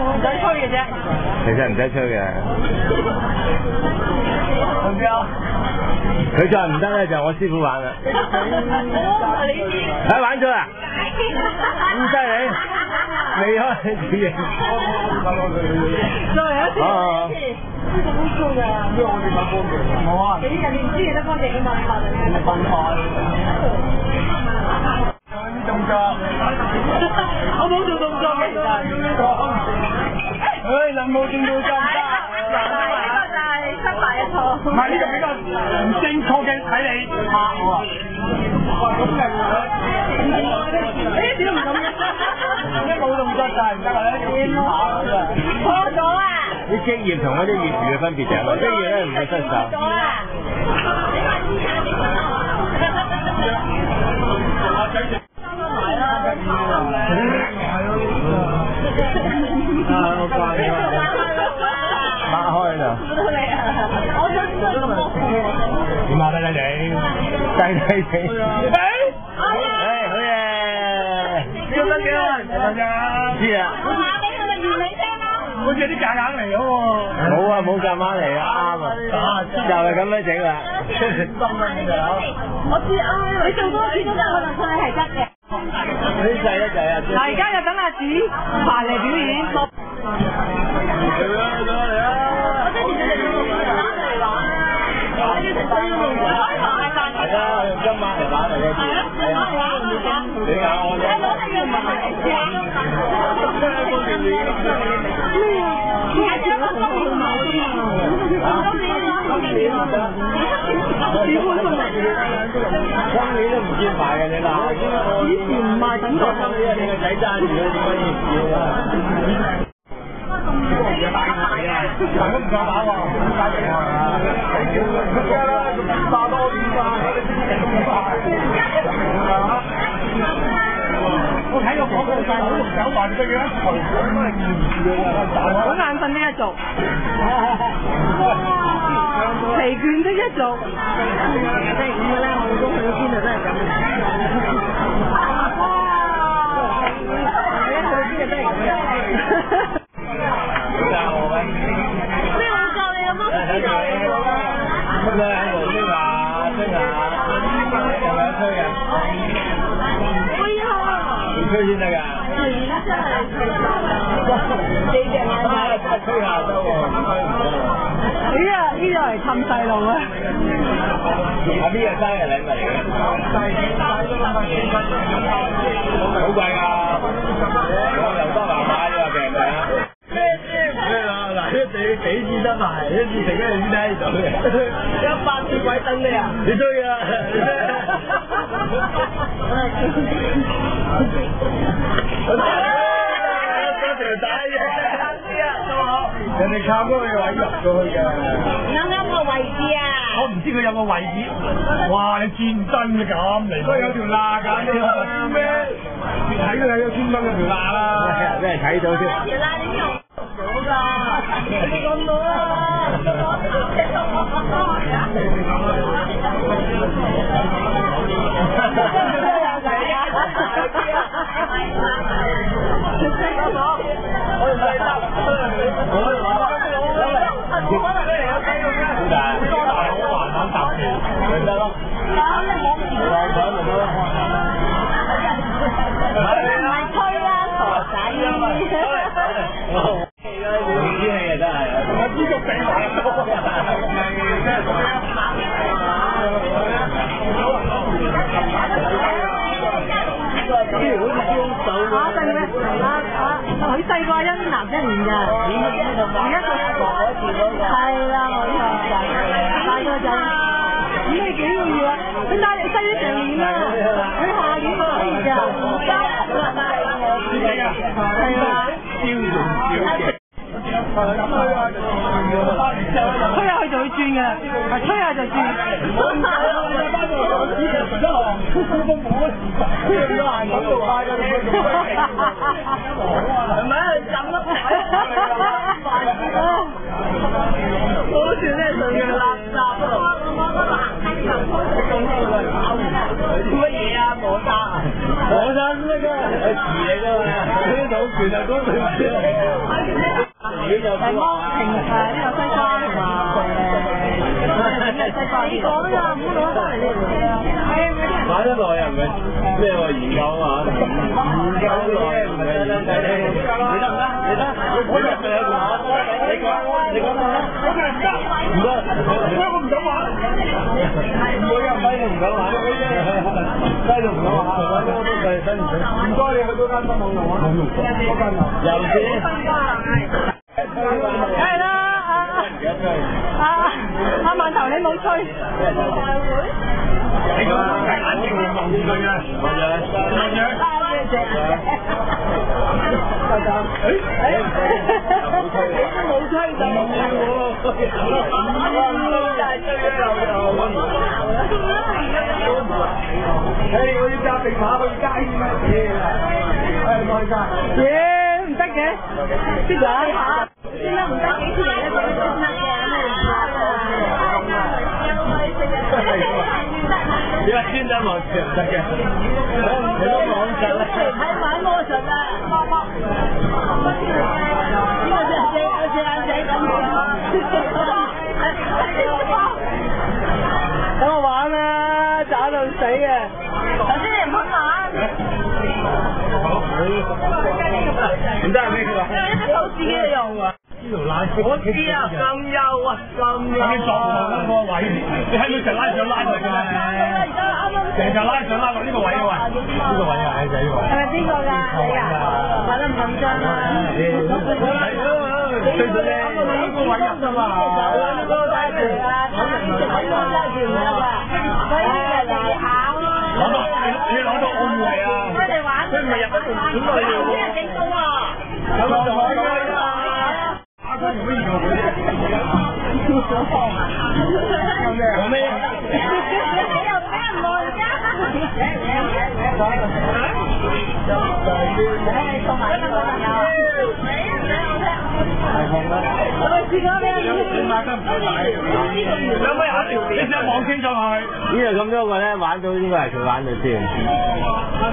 唔使吹嘅啫。其實唔使吹嘅。唔夠。佢再唔得咧，就我師傅玩啦。睇玩咗啦？咁犀利？未開始自認。再嚟一次。呢個好粗㗎。因為我哋買方便。冇啊。你人哋唔知你得方便嘅嘛？分開。啲動作。我冇做動作嘅。能冇做動作唔得。失敗一錯，唔係呢個比較唔正確嘅睇你嚇我啊！咁嘅誒點都唔咁嘅，一冇動作就係唔得啦，點下咁啊！錯咗啊！啲職業同嗰啲業餘嘅分別就係，職業咧唔會失手。錯咗啊！我掛你啊！打開就。我想知道點啊？低低地，好嘢！呢個得嘅，知啊。我話俾佢哋原理聽啦。好似啲夾硬嚟咁喎。冇啊，冇夾硬嚟啊，啱啊。就係咁樣整啦。我知啊，你做多次都得，可能佢係得嘅。呢制一制啊！嗱，而家就等阿子排嚟表演。嚟啊！我之前就嚟打嚟玩啦。係啊，用今晚嚟玩嚟嘅。係啊，你咬我啫。今年都唔見賣嘅，你鬧。以前唔賣等到。今年你個仔揸住佢，點解要唔要啊？大牌啊！大都唔夠打喎，打贏啊！而家啦，打多啲啊！我睇個廣告晒，我都唔想話你嘅，好眼瞓呢一族，疲倦的一族。星期五咧，我老公去咗邊度都係咁。一去到邊度都係咁。咩我教你咁多次教你喎？乜嘢喺度吹下吹下，有冇得吹啊？可以啊！你吹先得㗎。係真係吹你隻眼真係吹下得喎，吹唔得喎。呢個係氹細路啊！阿 B 係生日禮物嚟嘅。好貴㗎！我劉德華買呢個病㗎。嗱，一定要幾次得埋，一次成一年睇到嘅，100次鬼等你啊！你衰啊！嗰條帶嘅，都好。人哋靠嗰個位入咗去嘅。啱啱個位置啊！我唔知佢有個位置。哇！你轉真嘅咁嚟，都有條罅㗎，你知咩？睇到有專登嗰條罅啦。咩睇到先？條罅你用？冇㗎，你講到啦。我唔使得，好大好難揾搭嘅，咪得咯。唔係吹啦，傻仔。你啲戲啊真係，我知個比埋多。佢細個一男一年㗎，而家係啦冇錯，大個就咁你幾個月啊？佢帶你細咗成年啦，佢下年可以㗎，係啦，吹下佢就會轉嘅，吹下就轉。係咪咁咯？好似咧上嘅垃圾啊！乜嘢啊？冇得啊！嚟㗎嘛，呢種拳啊嗰對唔知。係剝呢個西瓜同埋西瓜。你講啊，唔好攞翻嚟呢度啦。買得耐又唔係咩喎？研究啊嘛，研究耐唔係你得唔得？你得，我入嚟啊！你講啦。唔得，我唔敢玩。唔會啊，低就唔敢玩。低就唔敢玩，都係低唔使。唔該，你去嗰間新網用啊。嗰間啊。又先。梗係啦，阿饅頭你冇吹。你咁係眼睛會望住佢嘅，問樣。冇吹就冇喎。我要揸定馬去街咩？耶，唔得嘅，邊個啊？點解唔得？幾時嚟咧？你話專登望住唔得嘅，你都講實啦。睇玩魔術啊！呢個隻眼仔咁。等我玩啦，打到死啊！頭先你唔肯玩。唔得係咩佢話？因為一隻手指嘅用啊。我知啊，咁幼啊，咁幼啊！你撞嗰個位，你喺度成拉上拉落嘅，成日拉上拉落呢個位啊喂，呢個位啊，矮仔呢個位。係咪邊個㗎？你啊？玩得唔緊張啊？最緊要呢個位入㗎嘛。呢個帶住啊，帶住唔得㗎，所以人哋考咯。你攞到澳門嚟啊？佢哋玩，佢唔係入得條錢去嘅喎。幾高啊？有冇上海㗎？我咩？你又俾人望㗎？送埋呢個朋友。我試過咩？你買得唔得買？有咩下條片？你先望清楚佢。呢度咁多個咧，玩到應該係佢玩到先。老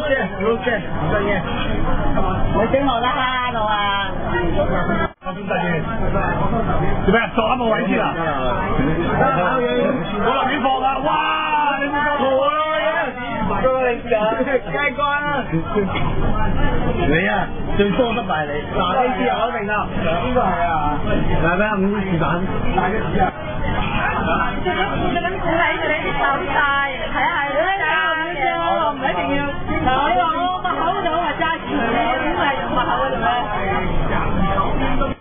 姐，唔得嘅。你整我啦度啊！做咩？撞啱個位先啊！我落邊放啦！哇！你冇放我啦！多你㗎，街關啦！你啊，最多得埋你。嗱，呢支我明啦，呢個係啊，係咩？五支子彈，大嘅支啊！最緊鼓起佢哋啲手勢，睇下佢哋啊！唔一定要。嗱，你話我個口度係揸住佢，點係用個口嗰度咧？